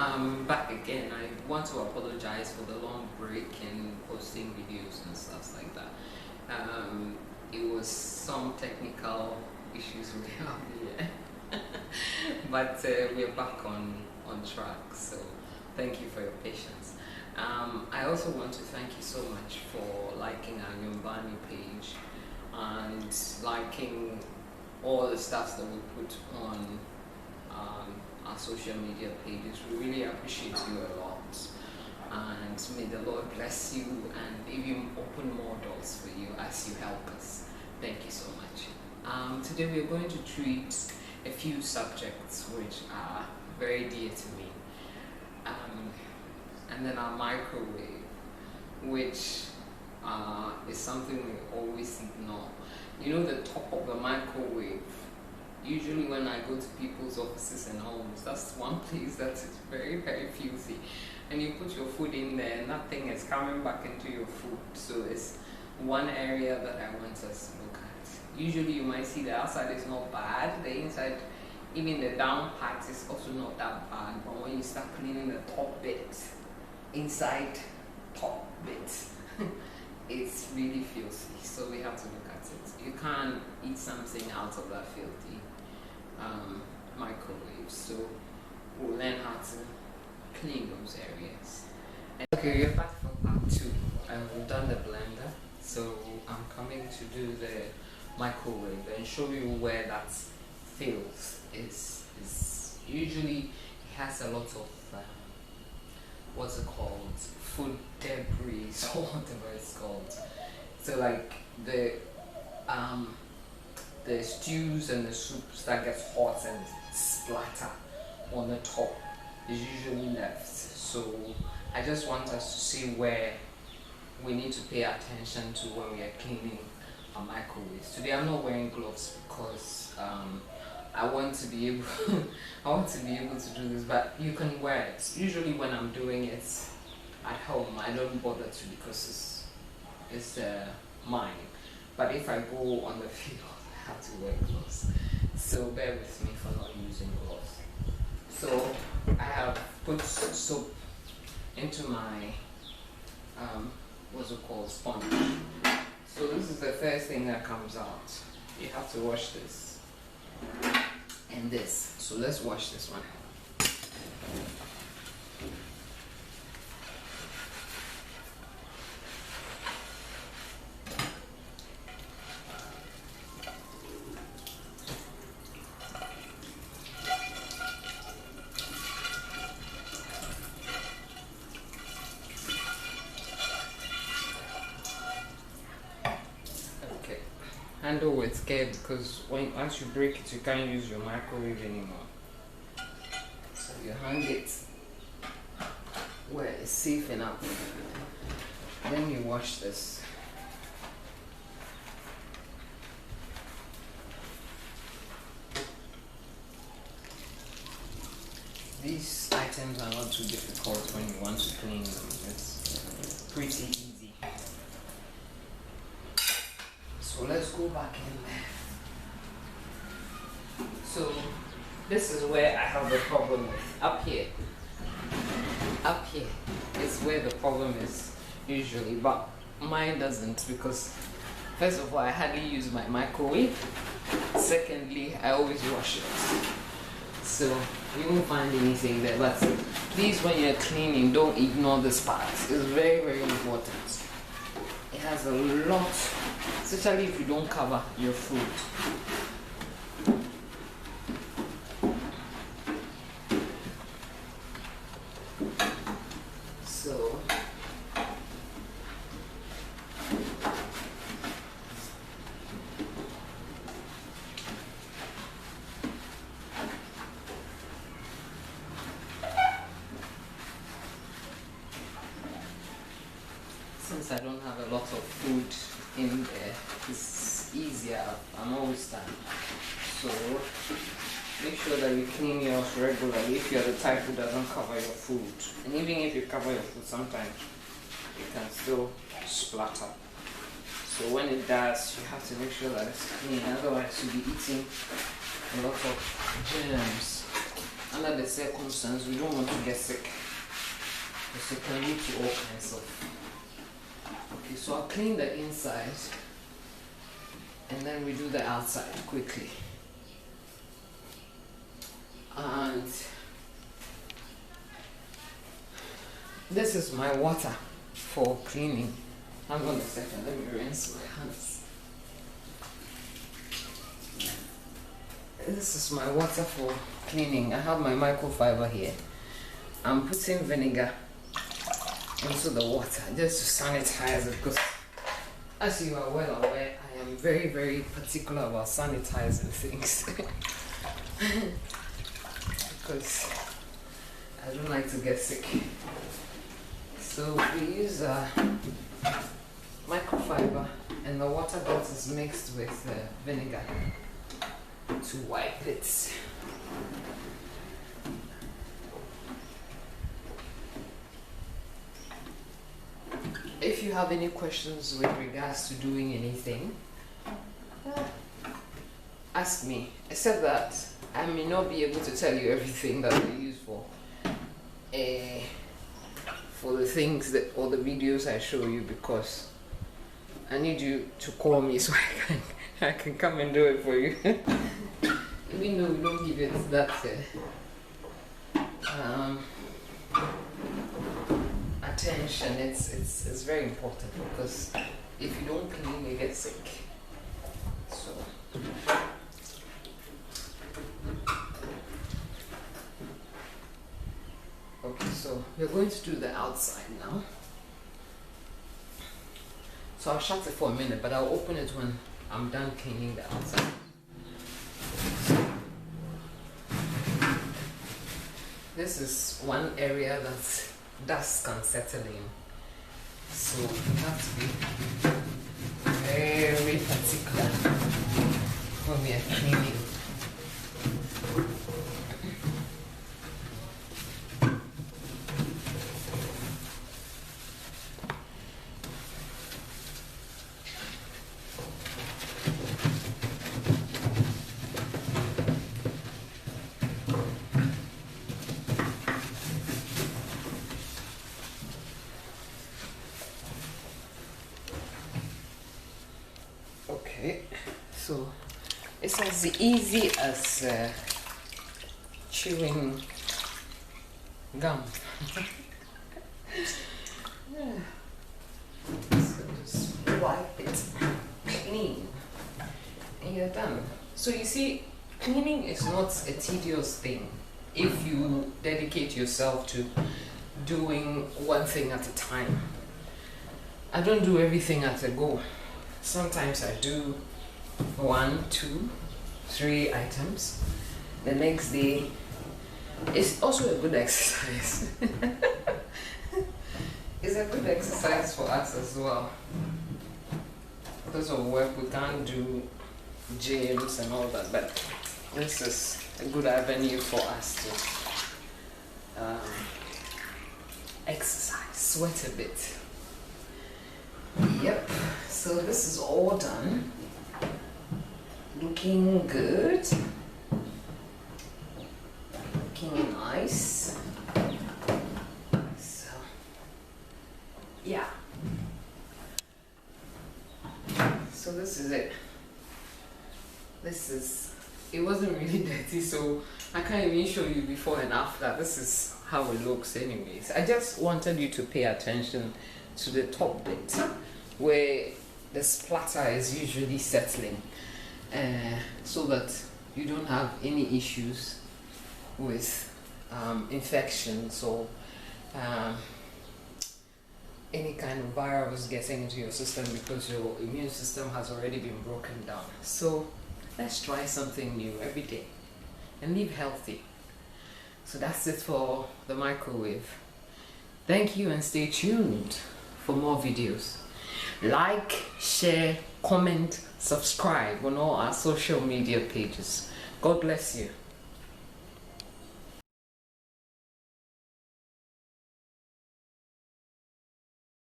Back again. I want to apologize for the long break in posting videos and stuff like that. It was some technical issues we have here, but we're back on track. So thank you for your patience. I also want to thank you so much for liking our Yombani page and liking all the stuff that we put on our social media pages. We really appreciate you a lot, and may the Lord bless you and even open more doors for you as you help us. Thank you so much. Today we are going to treat a few subjects which are very dear to me, and then our microwave, which is something we always ignore. You know, the top of the microwave, usually when I go to people's offices and homes, that's one place that is very, very filthy. And you put your food in there, nothing is coming back into your food. So it's one area that I want us to look at. Usually you might see the outside is not bad, the inside, even the down part is also not that bad. But when you start cleaning the top bit, inside top bit, it's really filthy. So we have to look at it. You can't eat something out of that filthy microwave. So we'll learn how to clean those areas. Okay, we're back for part 2. We've done the blender, so I'm coming to do the microwave and show you where that filth is. Usually it has a lot of what's it called, food debris or whatever it's called. So like the stews and the soups that get hot and splatter on the top is usually left. So I just want us to see where we need to pay attention to when we are cleaning our microwaves. Today I'm not wearing gloves because I want to be able to do this, but you can wear it. Usually when I'm doing it at home, I don't bother to because it's mine. But if I go on the field, I have to wear gloves. So bear with me for not using gloves. So I have put soap into my what's it called, sponge. So this is the first thing that comes out. You have to wash this and this. So let's wash this one. Handle with care, because once you break it, you can't use your microwave anymore. So you hang it where it's safe enough. Then you wash this. These items are not too difficult when you want to clean them. It's pretty easy. So let's go back in there. So this is where I have the problem with. Up here is where the problem is usually, but mine doesn't, because first of all, I hardly use my microwave. Secondly, I always wash it. So you won't find anything there. But please, when you're cleaning, don't ignore this part. It's very, very important. It has a lot, especially if you don't cover your food. So since I don't have a lot of food in there, it's easier. I'm always done. So make sure that you clean yours regularly if you're the type who doesn't cover your food. And even if you cover your food, sometimes it can still splatter. So when it does, you have to make sure that it's clean, otherwise you'll be eating a lot of germs. under the circumstance, we don't want to get sick. Because it can lead to all kinds of. Okay, so I'll clean the inside and then we do the outside quickly. And this is my water for cleaning. Hang on a second, let me rinse my hands. This is my water for cleaning. I have my microfiber here. I'm putting vinegar into the water just to sanitize it, because as you are well aware, I am very, very particular about sanitizing things. Because I don't like to get sick. So we use microfiber, and the water that is mixed with vinegar to wipe it. If you have any questions with regards to doing anything, ask me, except that I may not be able to tell you everything that they use for the things that, or the videos I show you, because I need you to call me so I can come and do it for you. Even though we don't give it that attention, it's very important, because if you don't clean, you get sick. So okay, so we're going to do the outside now. So I'll shut it for a minute, but I'll open it when I'm done cleaning the outside. This is one area that dust can settle in, so you have to be very particular when we are cleaning. Okay, so it's as easy as chewing gum. So just wipe it clean and you're done. So you see, cleaning is not a tedious thing if you dedicate yourself to doing one thing at a time. I don't do everything at a go. Sometimes I do 1, 2, 3 items. The next day, it's also a good exercise. It's a good exercise for us as well. Because of work, we can't do gyms and all that, but this is a good avenue for us to exercise, sweat a bit. Yep, so this is all done. Looking good. Looking nice. So, yeah. So this is it. It wasn't really dirty, so I can't even show you before and after. This is how it looks anyways. I just wanted you to pay attention to the top bit where the splatter is usually settling, so that you don't have any issues with infections or any kind of virus getting into your system, because your immune system has already been broken down. So let's try something new every day and live healthy. So that's it for the microwave. Thank you and stay tuned for more videos. Like, share, comment, subscribe on all our social media pages. God bless you.